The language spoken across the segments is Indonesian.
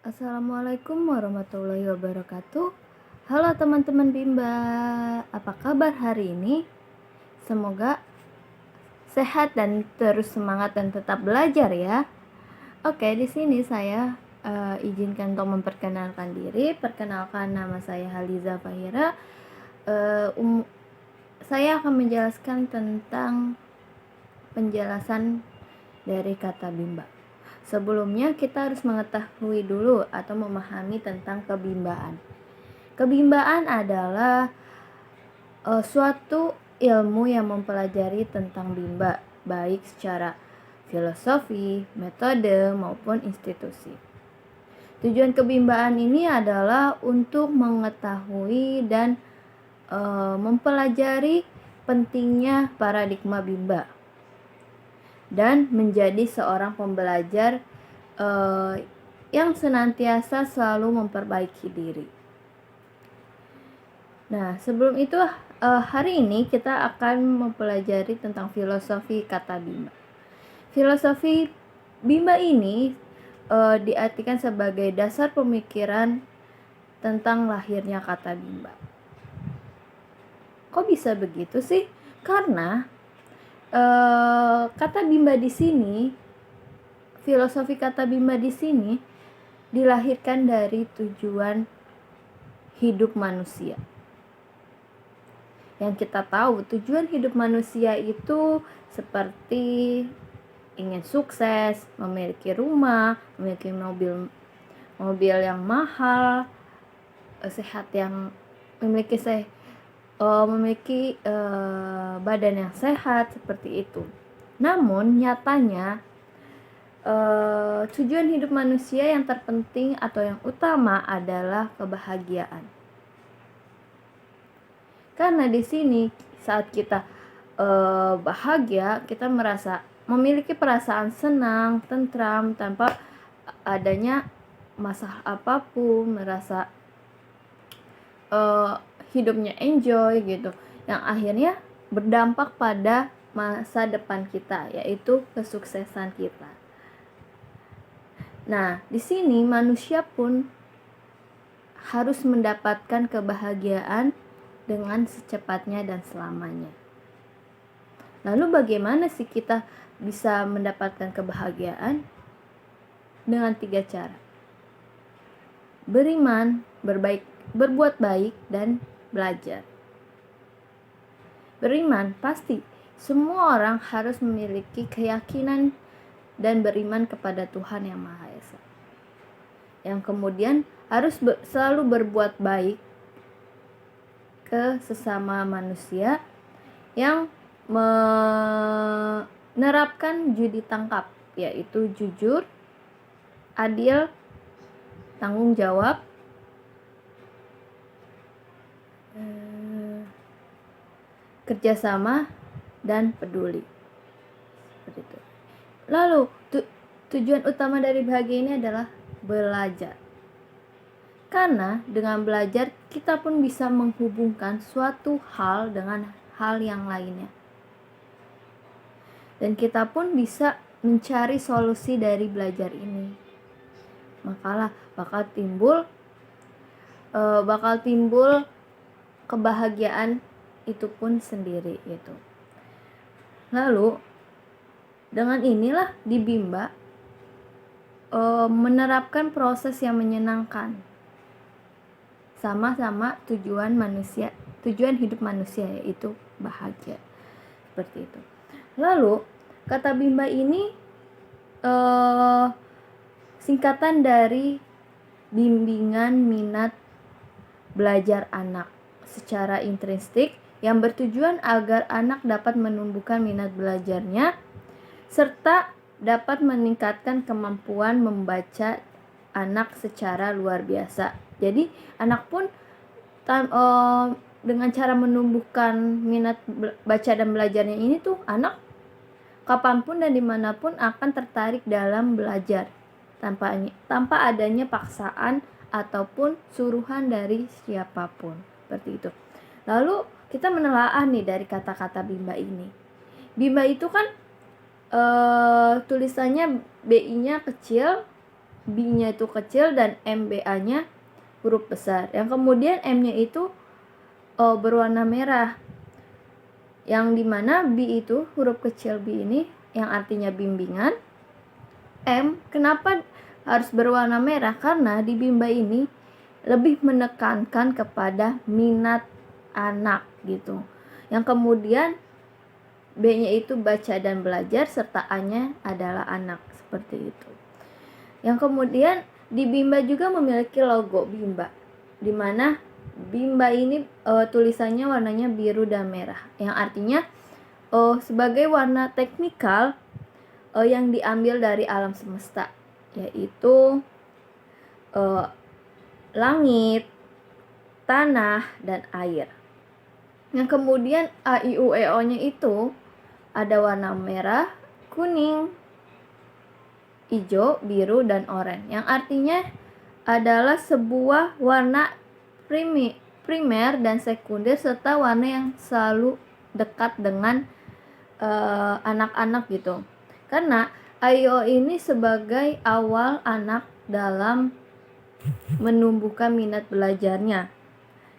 Assalamualaikum warahmatullahi wabarakatuh. Halo teman-teman Bimba, apa kabar hari ini? Semoga sehat dan terus semangat dan tetap belajar ya. Oke, di sini saya izinkan untuk memperkenalkan diri. Perkenalkan, nama saya Haliza Fahira. Saya akan menjelaskan tentang penjelasan dari kata Bimba. Sebelumnya kita harus mengetahui dulu atau memahami tentang kebimbaan. Kebimbaan adalah suatu ilmu yang mempelajari tentang bimba, baik secara filosofi, metode, maupun institusi. Tujuan kebimbaan ini adalah untuk mengetahui dan mempelajari pentingnya paradigma bimba dan menjadi seorang pembelajar yang senantiasa selalu memperbaiki diri. Nah, sebelum itu hari ini kita akan mempelajari tentang filosofi kata bimba. Filosofi bimba ini diartikan sebagai dasar pemikiran tentang lahirnya kata bimba. Kok bisa begitu sih? Karena kata bimba di sini, filosofi kata bimba di sini dilahirkan dari tujuan hidup manusia. Yang kita tahu, tujuan hidup manusia itu seperti ingin sukses, memiliki rumah, memiliki mobil yang mahal, sehat yang memiliki badan yang sehat, seperti itu. Namun nyatanya tujuan hidup manusia yang terpenting atau yang utama adalah kebahagiaan. Karena di sini saat kita bahagia, kita merasa memiliki perasaan senang, tentram tanpa adanya masalah apapun, merasa hidupnya enjoy gitu, yang akhirnya berdampak pada masa depan kita, yaitu kesuksesan kita. Nah, di sini manusia pun harus mendapatkan kebahagiaan dengan secepatnya dan selamanya. Lalu bagaimana sih kita bisa mendapatkan kebahagiaan? Dengan 3 cara. Beriman, berbuat baik, dan belajar. Beriman, pasti semua orang harus memiliki keyakinan dan beriman kepada Tuhan Yang Maha Esa. Yang kemudian harus selalu berbuat baik ke sesama manusia yang menerapkan judi tangkap, yaitu jujur, adil, tanggung jawab, kerjasama, dan peduli. Seperti itu. Lalu tujuan utama dari bahagia ini adalah belajar. Karena dengan belajar kita pun bisa menghubungkan suatu hal dengan hal yang lainnya. Dan kita pun bisa mencari solusi dari belajar ini. Makalah bakal timbul kebahagiaan itu pun sendiri gitu. Lalu dengan inilah di Bimba menerapkan proses yang menyenangkan, sama-sama tujuan hidup manusia, yaitu bahagia. Seperti itu. Lalu kata Bimba ini singkatan dari bimbingan minat belajar anak secara intrinsik, yang bertujuan agar anak dapat menumbuhkan minat belajarnya serta dapat meningkatkan kemampuan membaca anak secara luar biasa. Jadi anak pun dengan cara menumbuhkan minat baca dan belajarnya ini tuh, anak kapanpun dan dimanapun akan tertarik dalam belajar tanpa adanya paksaan ataupun suruhan dari siapapun. Seperti itu. Lalu kita menelaah nih dari kata-kata Bimba ini. Bimba itu kan tulisannya BI-nya kecil, B-nya itu kecil dan MBA-nya huruf besar. Yang kemudian M-nya itu berwarna merah. Yang dimana B itu huruf kecil B ini yang artinya bimbingan. M kenapa harus berwarna merah? Karena di Bimba ini lebih menekankan kepada minat anak gitu. Yang kemudian B-nya itu baca dan belajar, serta A-nya adalah anak, seperti itu. Yang kemudian di Bimba juga memiliki logo Bimba, di mana Bimba ini tulisannya warnanya biru dan merah, yang artinya sebagai warna teknikal yang diambil dari alam semesta, yaitu langit, tanah, dan air. Yang kemudian A, I, U, E, O-nya itu ada warna merah, kuning, hijau, biru, dan oranye, yang artinya adalah sebuah warna primer dan sekunder, serta warna yang selalu dekat dengan anak-anak gitu. Karena AIO ini sebagai awal anak dalam menumbuhkan minat belajarnya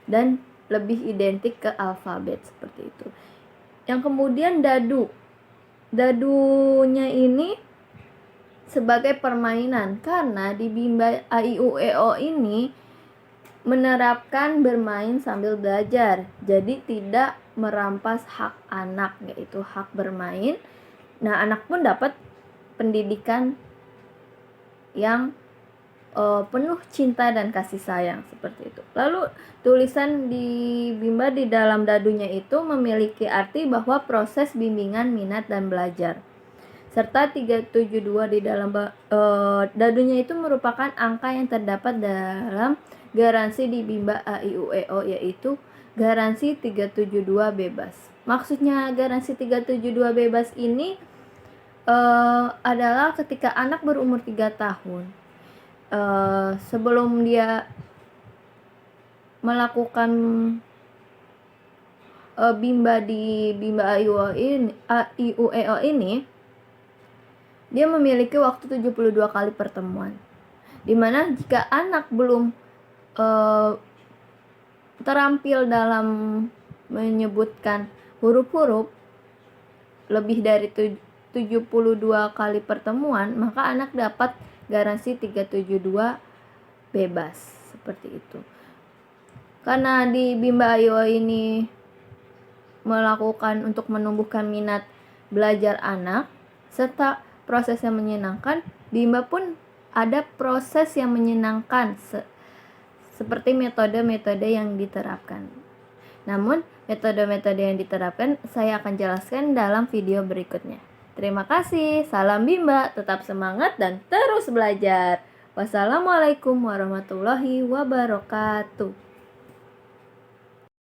dan lebih identik ke alfabet, seperti itu. Yang kemudian dadunya ini sebagai permainan, karena di Bimba A, I, U, E, O ini menerapkan bermain sambil belajar, jadi tidak merampas hak anak, yaitu hak bermain. Nah, anak pun dapat pendidikan yang penuh cinta dan kasih sayang, seperti itu. Lalu tulisan di Bimba di dalam dadunya itu memiliki arti bahwa proses bimbingan minat dan belajar, serta 372 di dalam dadunya itu merupakan angka yang terdapat dalam garansi di Bimba A, I, U, E, O, yaitu garansi 372 bebas. Maksudnya garansi 372 bebas ini adalah ketika anak berumur 3 tahun, sebelum dia melakukan Bimba di Bimba A, I, U, E, O ini, dia memiliki waktu 72 kali pertemuan, dimana jika anak belum terampil dalam menyebutkan huruf-huruf lebih dari 72 kali pertemuan, maka anak dapat garansi 372 bebas, seperti itu. Karena di Bimba A, I, U, E ini melakukan untuk menumbuhkan minat belajar anak serta proses yang menyenangkan, Bimba pun ada proses yang menyenangkan seperti metode-metode yang diterapkan. Namun, metode-metode yang diterapkan saya akan jelaskan dalam video berikutnya. Terima kasih. Salam Bimba, tetap semangat dan terus belajar. Wassalamualaikum warahmatullahi wabarakatuh.